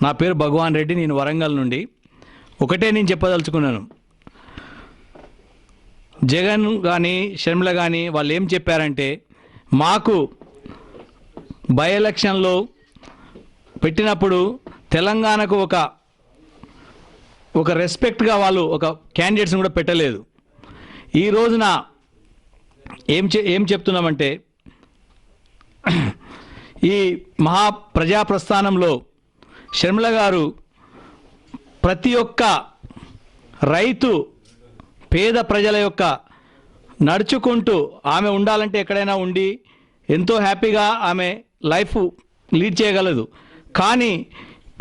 నా పేరు భగవాన్ రెడ్డి, నేను వరంగల్ నుండి. ఒకటే నేను చెప్పదలుచుకున్నాను, జగన్ కానీ షర్మిల కానీ వాళ్ళు ఏం చెప్పారంటే, మాకు బై ఎలక్షన్లో పెట్టినప్పుడు తెలంగాణకు ఒక రెస్పెక్ట్గా వాళ్ళు ఒక క్యాండిడేట్స్ని కూడా పెట్టలేదు. ఈ రోజున ఏం చెప్తున్నామంటే, ఈ మహా ప్రజా ప్రస్థానంలో షర్మిల గారు ప్రతి ఒక్క రైతు పేద ప్రజల యొక్క నడుచుకుంటూ ఆమె ఉండాలంటే ఎక్కడైనా ఉండి ఎంతో హ్యాపీగా ఆమె లైఫ్ లీడ్ చేయగలదు. కానీ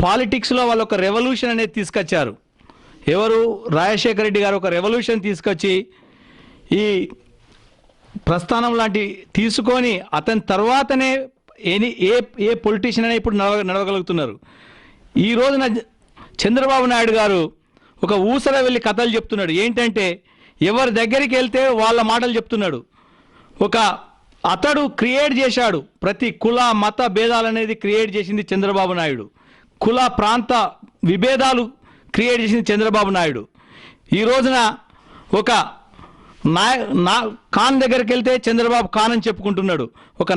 పాలిటిక్స్లో వాళ్ళు ఒక రెవల్యూషన్ అనేది తీసుకొచ్చారు. ఎవరు? రాజశేఖర రెడ్డి గారు ఒక రెవల్యూషన్ తీసుకొచ్చి ఈ ప్రస్థానం లాంటి తీసుకొని అతని తర్వాతనే ఏ పొలిటీషియన్ అయినా ఇప్పుడు నడవగలుగుతున్నారు. ఈ రోజున చంద్రబాబు నాయుడు గారు ఒక ఊసర వెళ్ళి కథలు చెప్తున్నాడు. ఏంటంటే ఎవరి దగ్గరికి వెళ్తే వాళ్ళ మాటలు చెప్తున్నాడు. అతడు క్రియేట్ చేశాడు, ప్రతి కుల మత భేదాలు అనేది క్రియేట్ చేసింది చంద్రబాబు నాయుడు. కుల ప్రాంత విభేదాలు క్రియేట్ చేసింది చంద్రబాబు నాయుడు. ఈ రోజున ఖాన్ దగ్గరికి వెళ్తే చంద్రబాబు ఖాన్ అని చెప్పుకుంటున్నాడు. ఒక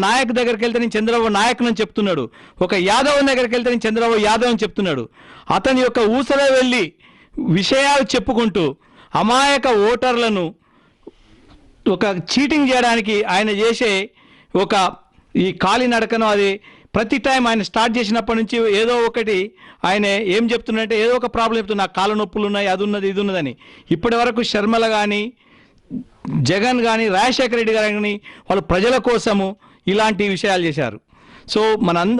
నాయక్ దగ్గరికి వెళ్తే నేను చంద్రబాబు నాయకుని అని చెప్తున్నాడు. ఒక యాదవ్ దగ్గరికి వెళ్తే నేను చంద్రబాబు యాదవ్ అని చెప్తున్నాడు. అతని యొక్క ఊసలో వెళ్ళి విషయాలు చెప్పుకుంటూ అమాయక ఓటర్లను ఒక చీటింగ్ చేయడానికి ఆయన చేసే ఈ కాలినడకను, అది ప్రతి టైం ఆయన స్టార్ట్ చేసినప్పటి నుంచి ఏదో ఒకటి ఆయన ఏం చెప్తున్నట్టే ఏదో ఒక ప్రాబ్లం చెప్తున్నా, నాకు కాళ్ళ నొప్పులు ఉన్నాయి, అది ఉన్నది ఇది ఉన్నదని. ఇప్పటి వరకు షర్మిల కానీ జగన్ కానీ రాజశేఖర రెడ్డి గారు కానీ వాళ్ళు ప్రజల కోసము ఇలాంటి విషయాలు చేశారు. సో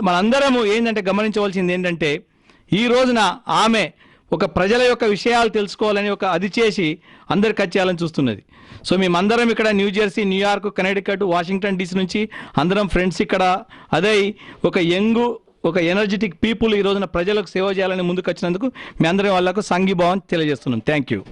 మనందరము ఏంటంటే గమనించవలసింది ఏంటంటే, ఈ రోజున ఆమె ప్రజల యొక్క విషయాలు తెలుసుకోవాలని అది చేసి అందరికి వచ్చేయాలని చూస్తున్నది. సో మేమందరం ఇక్కడ New Jersey, New York, Connecticut, Washington DC నుంచి అందరం ఫ్రెండ్స్ ఇక్కడ అదే ఒక ఎనర్జెటిక్ పీపుల్ ఈ రోజున ప్రజలకు సేవ చేయాలని ముందుకు వచ్చినందుకు మీ అందరం వాళ్ళకు సంఘీభావం తెలియజేస్తున్నాం. Thank you.